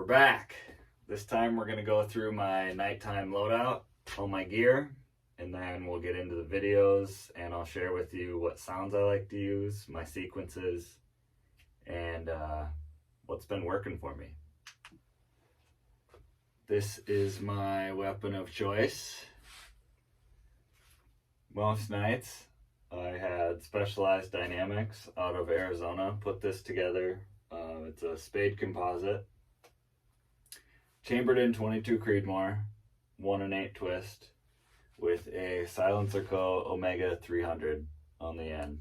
We're back. This time we're going to go through my nighttime loadout, all my gear, and then we'll get into the videos and I'll share with you what sounds I like to use, my sequences, and what's been working for me. This is my weapon of choice. Most nights I had Specialized Dynamics out of Arizona put this together. It's a spade composite, chambered in 22 Creedmoor, 1 8 twist, with a Silencer Co. Omega 300 on the end.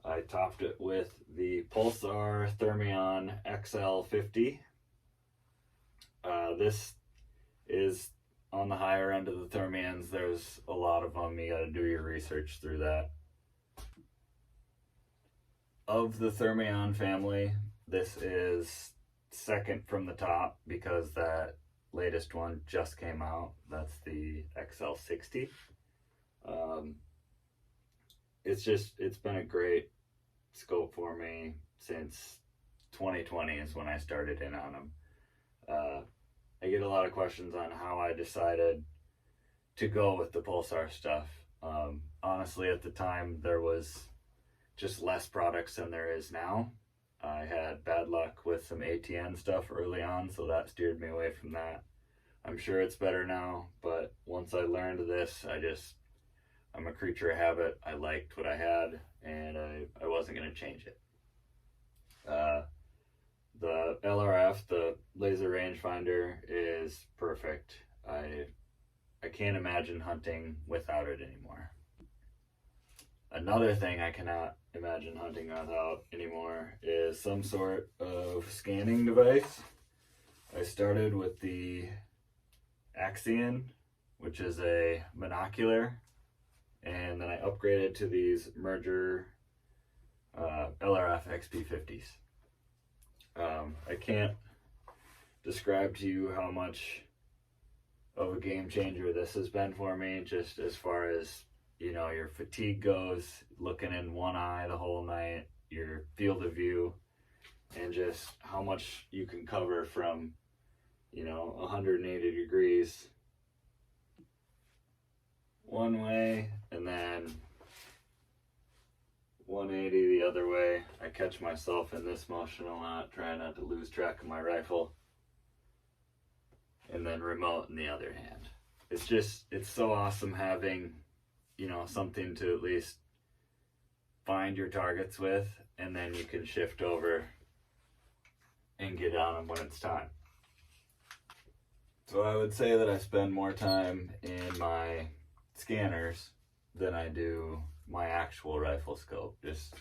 I topped it with the Pulsar Thermion XL50. This is on the higher end of the Thermions. There's a lot of them. You got to do your research through that. Of the Thermion family, this is second from the top because that latest one just came out. That's the XL60. It's been a great scope for me since 2020 is when I started in on them. I get a lot of questions on how I decided to go with the Pulsar stuff. Honestly, at the time, there was just less products than there is now. I had bad luck with some ATN stuff early on, so that steered me away from that. I'm sure it's better now, but once I learned this, I'm a creature of habit. I liked what I had, and I wasn't going to change it. The LRF, the laser rangefinder, is perfect. I can't imagine hunting without it anymore. Another thing I cannot imagine hunting without anymore is some sort of scanning device. I started with the Axion, which is a monocular, and then I upgraded to these Merger LRF XP50s. I can't describe to you how much of a game changer this has been for me, just as far as, you know, your fatigue goes, looking in one eye the whole night, your field of view, and just how much you can cover from, 180 degrees one way and then 180 the other way. I catch myself in this motion a lot, trying not to lose track of my rifle. And then remote in the other hand. It's so awesome having, something to at least find your targets with, and then you can shift over and get on them when it's time. So I would say that I spend more time in my scanners than I do my actual rifle scope, just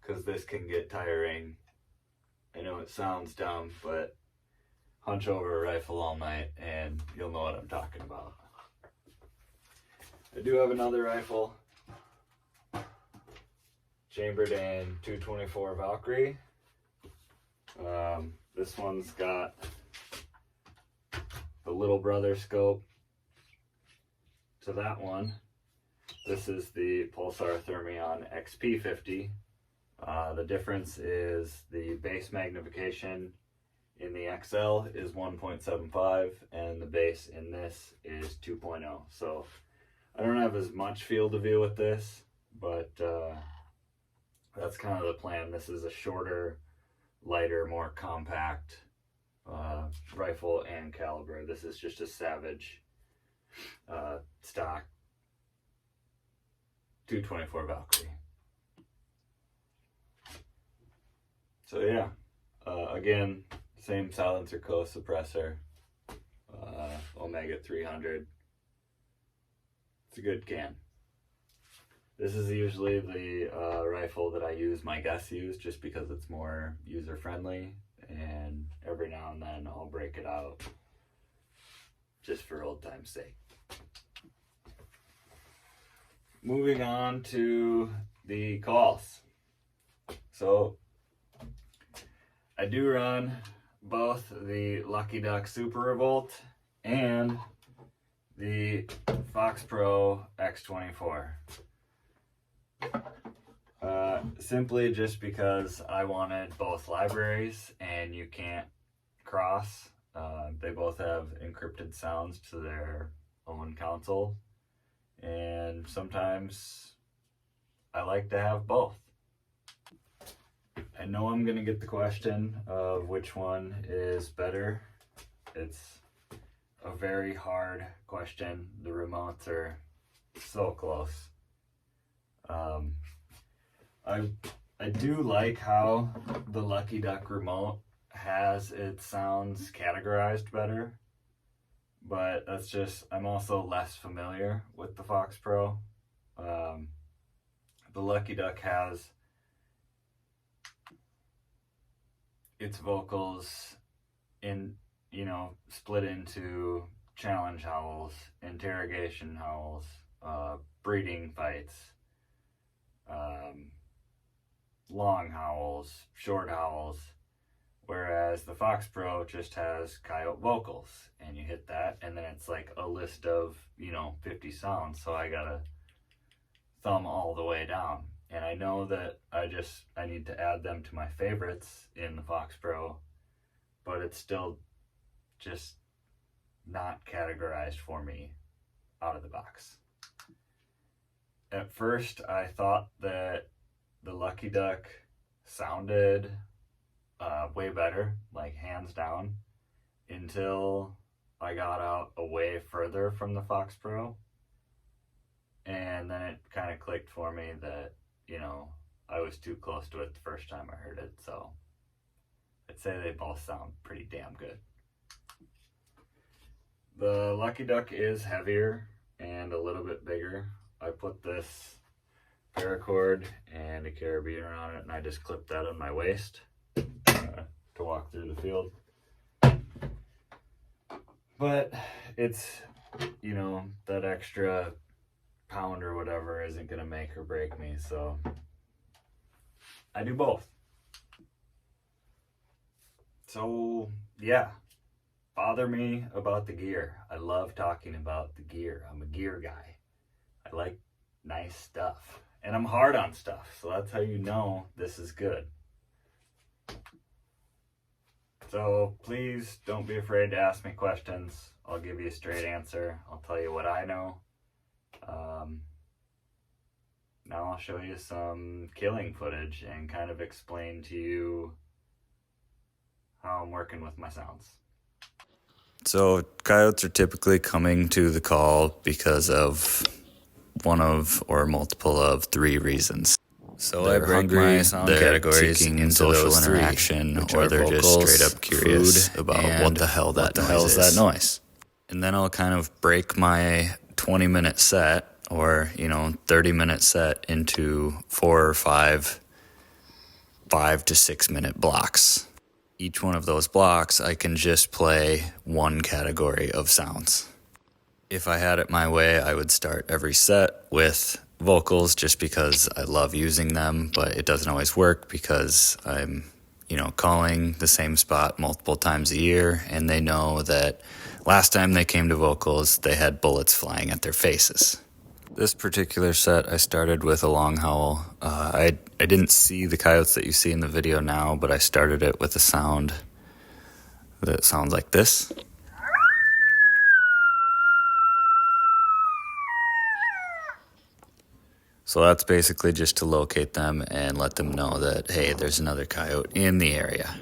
because this can get tiring. I know it sounds dumb, but hunch over a rifle all night and you'll know what I'm talking about. I do have another rifle chambered in 224 Valkyrie. This one's got the little brother scope to that one. This is the Pulsar Thermion XP50. The difference is the base magnification in the XL is 1.75 and the base in this is 2.0. So I don't have as much field of view with this, but that's kind of the plan. This is a shorter, lighter, more compact rifle and caliber. This is just a Savage stock 224 Valkyrie. So yeah, again, same Silencer Co. suppressor, Omega 300. It's a good can. This is usually the rifle that I use, my guests use, just because it's more user friendly, and every now and then I'll break it out just for old time's sake. Moving on to the calls. So I do run both the Lucky Duck Super Revolt and the Fox Pro X24. Simply just because I wanted both libraries, and you can't cross. They both have encrypted sounds to their own console, and sometimes I like to have both. I know I'm gonna get the question of which one is better. It's a very hard question. The remotes are so close. I do like how the Lucky Duck remote has its sounds categorized better, but that's just, I'm also less familiar with the Fox Pro. The Lucky Duck has its vocals in, split into challenge howls, interrogation howls, breeding fights, long howls, short howls, whereas the Fox Pro just has coyote vocals, and you hit that and then it's like a list of 50 sounds, so I gotta thumb all the way down. And I know that I need to add them to my favorites in the Fox Pro, but it's still just not categorized for me out of the box. At first I thought that the Lucky Duck sounded way better, like hands down, until I got out away further from the Fox Pro, and then it kind of clicked for me that I was too close to it the first time I heard it. So I'd say they both sound pretty damn good. The Lucky Duck is heavier and a little bit bigger. I put this paracord and a carabiner on it, and I just clipped that on my waist to walk through the field. But it's, that extra pound or whatever isn't gonna make or break me, so I do both. So yeah, bother me about the gear. I love talking about the gear. I'm a gear guy. I like nice stuff, and I'm hard on stuff, so that's how you know this is good. So please don't be afraid to ask me questions. I'll give you a straight answer. I'll tell you what I know. Now I'll show you some killing footage and kind of explain to you how I'm working with my sounds. So coyotes are typically coming to the call because of one of or multiple of three reasons. So I break my sound categories into social interaction, or they're just straight up curious about what the hell that noise. And then I'll kind of break my 20-minute set or 30-minute set into 4 or 5 to 6 minute blocks. Each one of those blocks I can just play one category of sounds. If I had it my way, I would start every set with vocals just because I love using them, but it doesn't always work because I'm calling the same spot multiple times a year, and they know that last time they came to vocals they had bullets flying at their faces. This particular set I started with a long howl. I didn't see the coyotes that you see in the video now, but I started it with a sound that sounds like this. So that's basically just to locate them and let them know that, hey, there's another coyote in the area.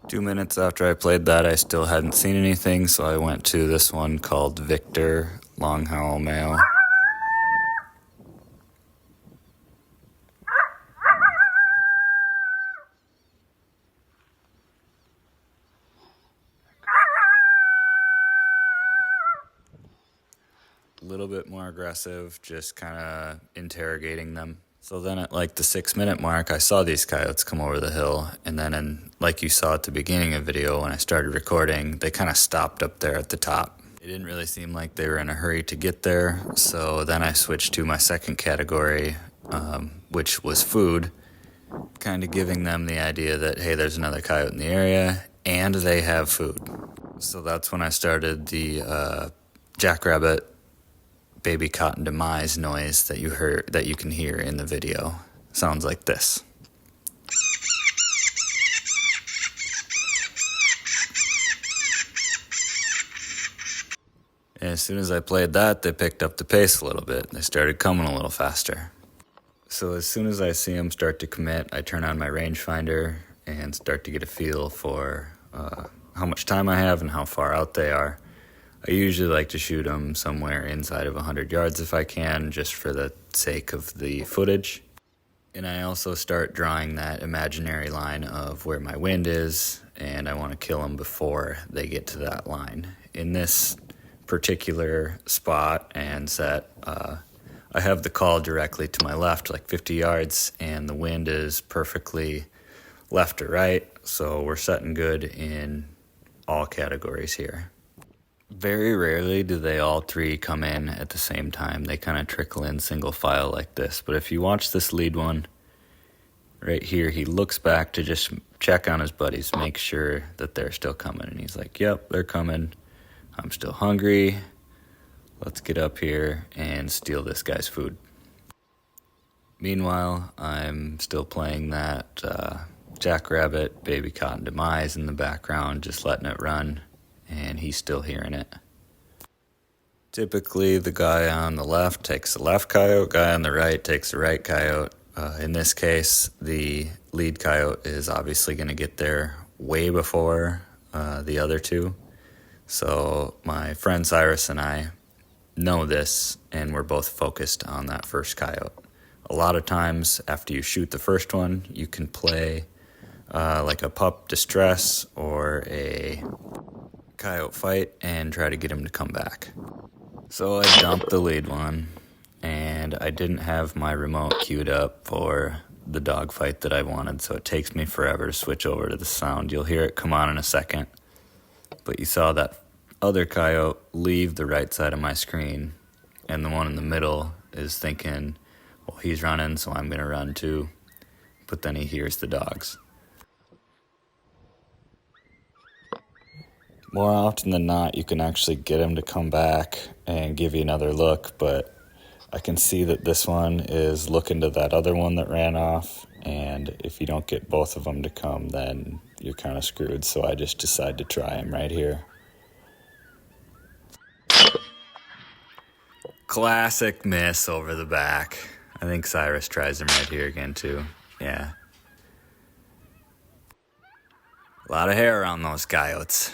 2 minutes after I played that, I still hadn't seen anything, so I went to this one called Victor, long howl male. A little bit more aggressive, just kind of interrogating them. So then at like the 6-minute mark, I saw these coyotes come over the hill, and then like you saw at the beginning of the video when I started recording, they kind of stopped up there at the top. It didn't really seem like they were in a hurry to get there, so then I switched to my second category, which was food, kind of giving them the idea that, hey, there's another coyote in the area, and they have food. So that's when I started the jackrabbit baby cotton demise noise that you can hear in the video. Sounds like this. And as soon as I played that, they picked up the pace a little bit. They started coming a little faster. So as soon as I see them start to commit, I turn on my rangefinder and start to get a feel for how much time I have and how far out they are. I usually like to shoot them somewhere inside of 100 yards if I can, just for the sake of the footage. And I also start drawing that imaginary line of where my wind is, and I want to kill them before they get to that line. In this particular spot and set, I have the call directly to my left, like 50 yards, and the wind is perfectly left or right, so we're setting good in all categories here. Very rarely do they all three come in at the same time. They kind of trickle in single file like this, but if you watch this lead one, right here, he looks back to just check on his buddies, make sure that they're still coming, and he's like, yep, they're coming. I'm still hungry. Let's get up here and steal this guy's food. Meanwhile, I'm still playing that Jackrabbit Baby Cotton Demise in the background, just letting it run, and he's still hearing it. Typically, the guy on the left takes the left coyote, guy on the right takes the right coyote. In this case, the lead coyote is obviously going to get there way before the other two. So my friend Cyrus and I know this, and we're both focused on that first coyote. A lot of times after you shoot the first one, you can play like a pup distress or a coyote fight and try to get him to come back. So I dumped the lead one, and I didn't have my remote queued up for the dog fight that I wanted, so it takes me forever to switch over to the sound. You'll hear it come on in a second, but you saw that other coyote leave the right side of my screen, and the one in the middle is thinking, well, he's running, so I'm gonna run too. But then he hears the dogs. More often than not, you can actually get him to come back and give you another look, but I can see that this one is looking to that other one that ran off, and if you don't get both of them to come, then you're kind of screwed, so I just decide to try him right here. Classic miss over the back. I think Cyrus tries him right here again too. Yeah. A lot of hair on those coyotes.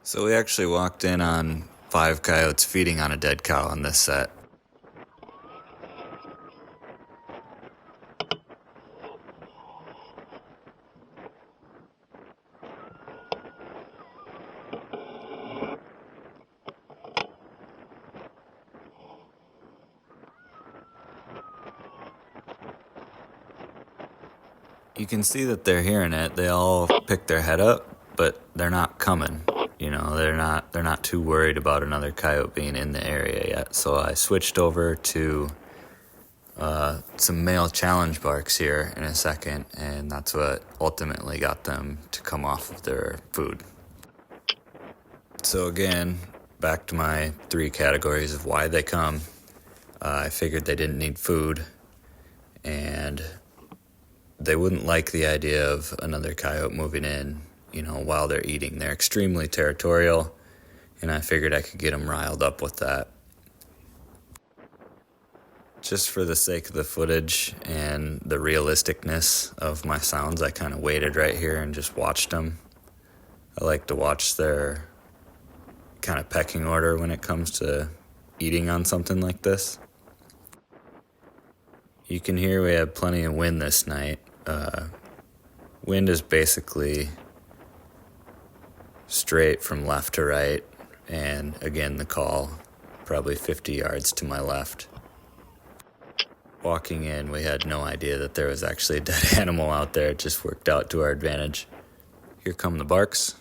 So we actually walked in on 5 coyotes feeding on a dead cow on this set. You can see that they're hearing it. They all pick their head up, but they're not coming. You know, they're not too worried about another coyote being in the area yet. So I switched over to some male challenge barks here in a second, and that's what ultimately got them to come off of their food. So again, back to my 3 categories of why they come. I figured they didn't need food, and they wouldn't like the idea of another coyote moving in, you know, while they're eating. They're extremely territorial, and I figured I could get them riled up with that. Just for the sake of the footage and the realisticness of my sounds, I kind of waited right here and just watched them. I like to watch their kind of pecking order when it comes to eating on something like this. You can hear we had plenty of wind this night. Wind is basically straight from left to right, and again the call probably 50 yards to my left. Walking in, we had no idea that there was actually a dead animal out there. It just worked out to our advantage. Here come the barks.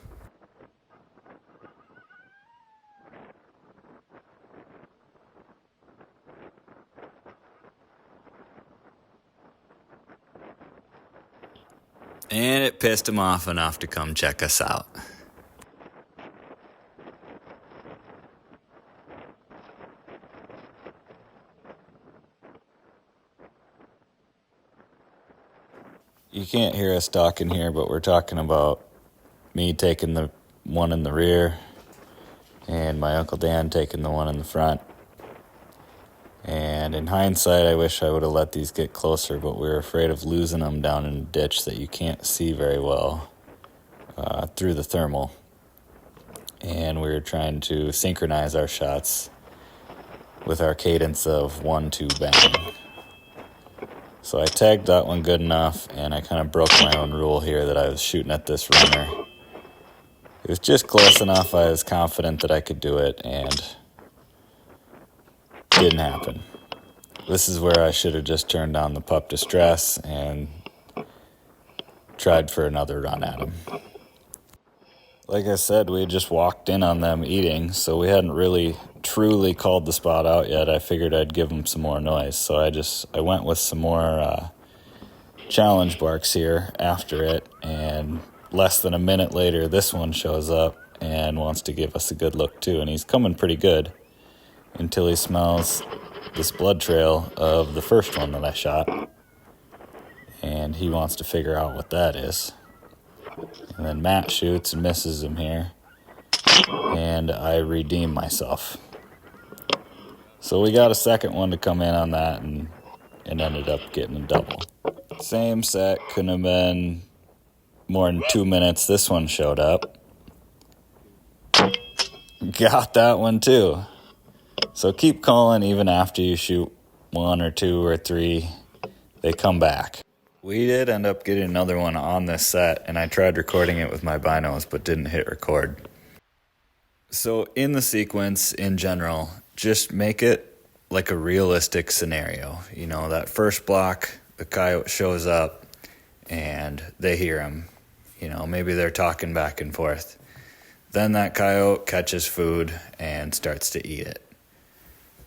And it pissed him off enough to come check us out. You can't hear us talking here, but we're talking about me taking the one in the rear and my Uncle Dan taking the one in the front. And in hindsight, I wish I would have let these get closer, but we were afraid of losing them down in a ditch that you can't see very well through the thermal. And we were trying to synchronize our shots with our cadence of 1-2 bang. So I tagged that one good enough, and I kind of broke my own rule here that I was shooting at this runner. It was just close enough. I was confident that I could do it, and didn't happen. This is where I should have just turned on the pup distress and tried for another run at him. Like I said, we had just walked in on them eating, so we hadn't really truly called the spot out yet. I figured I'd give them some more noise, so I went with some more challenge barks here after it, and less than a minute later, this one shows up and wants to give us a good look too, and he's coming pretty good until he smells this blood trail of the first one that I shot, and he wants to figure out what that is. And then Matt shoots and misses him here, and I redeem myself. So we got a second one to come in on that, and ended up getting a double. Same set, couldn't have been more than 2 minutes. This one showed up. Got that one too. So keep calling even after you shoot 1 or 2 or 3. They come back. We did end up getting another one on this set, and I tried recording it with my binos, but didn't hit record. So in the sequence, in general, just make it like a realistic scenario. You know, that first block, the coyote shows up, and they hear him. You know, maybe they're talking back and forth. Then that coyote catches food and starts to eat it.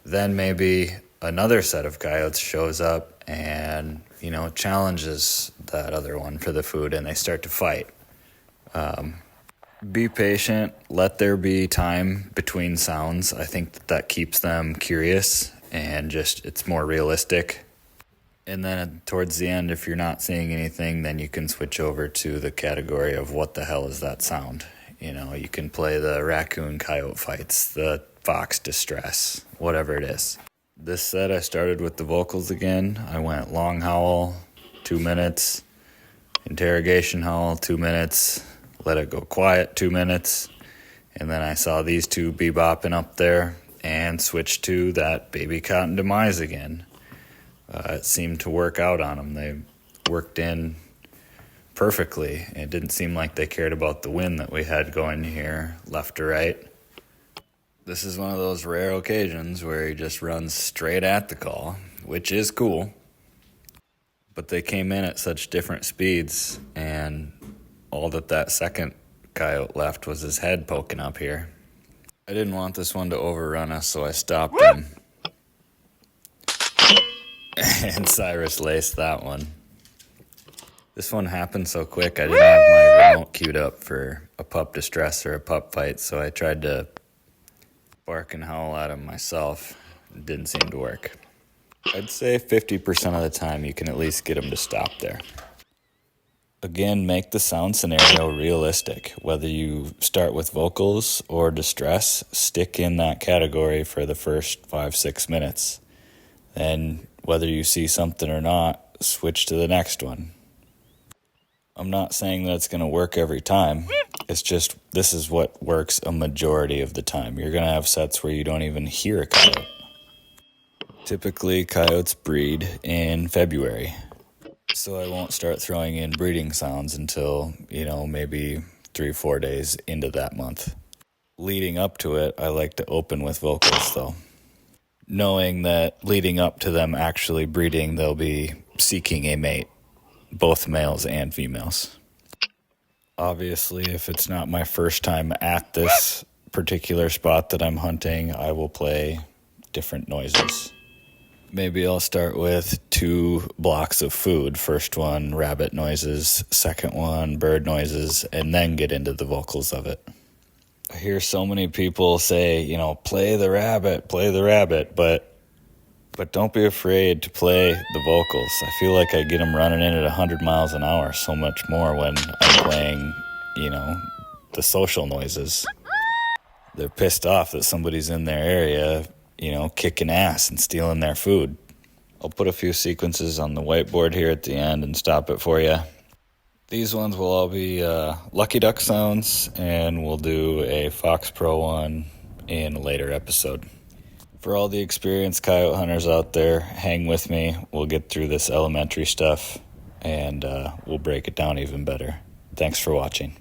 Then maybe another set of coyotes shows up and, you know, challenges that other one for the food, and they start to fight. Be patient. Let there be time between sounds. I think that keeps them curious, and just it's more realistic. And then towards the end, if you're not seeing anything, then you can switch over to the category of what the hell is that sound. You know, you can play the raccoon coyote fights, the fox distress, whatever it is. This set, I started with the vocals again. I went long howl, 2 minutes, interrogation howl, 2 minutes, let it go quiet, 2 minutes, and then I saw these two bebopping up there and switched to that baby cotton demise again. It seemed to work out on them. They worked in perfectly. It didn't seem like they cared about the wind that we had going here, left to right. This is one of those rare occasions where he just runs straight at the call, which is cool. But they came in at such different speeds, and all that second coyote left was his head poking up here. I didn't want this one to overrun us, so I stopped him. And Cyrus laced that one. This one happened so quick, I didn't have my remote queued up for a pup distress or a pup fight, so I tried to bark and howl at him myself. It didn't seem to work. I'd say 50% of the time you can at least get him to stop there. Again, make the sound scenario realistic. Whether you start with vocals or distress, stick in that category for the first 5-6 minutes. Then, whether you see something or not, switch to the next one. I'm not saying that it's going to work every time. It's just this is what works a majority of the time. You're going to have sets where you don't even hear a coyote. Typically, coyotes breed in February. So I won't start throwing in breeding sounds until, maybe 3-4 days into that month. Leading up to it, I like to open with vocals, though. Knowing that leading up to them actually breeding, they'll be seeking a mate. Both males and females. Obviously, if it's not my first time at this particular spot that I'm hunting, I will play different noises. Maybe I'll start with 2 blocks of food. First one, rabbit noises. Second one, bird noises. And then get into the vocals of it. I hear so many people say, play the rabbit, but don't be afraid to play the vocals. I feel like I get them running in at 100 miles an hour so much more when I'm playing, the social noises. They're pissed off that somebody's in their area, kicking ass and stealing their food. I'll put a few sequences on the whiteboard here at the end and stop it for you. These ones will all be Lucky Duck sounds, and we'll do a Fox Pro one in a later episode. For all the experienced coyote hunters out there, hang with me. We'll get through this elementary stuff, and we'll break it down even better. Thanks for watching.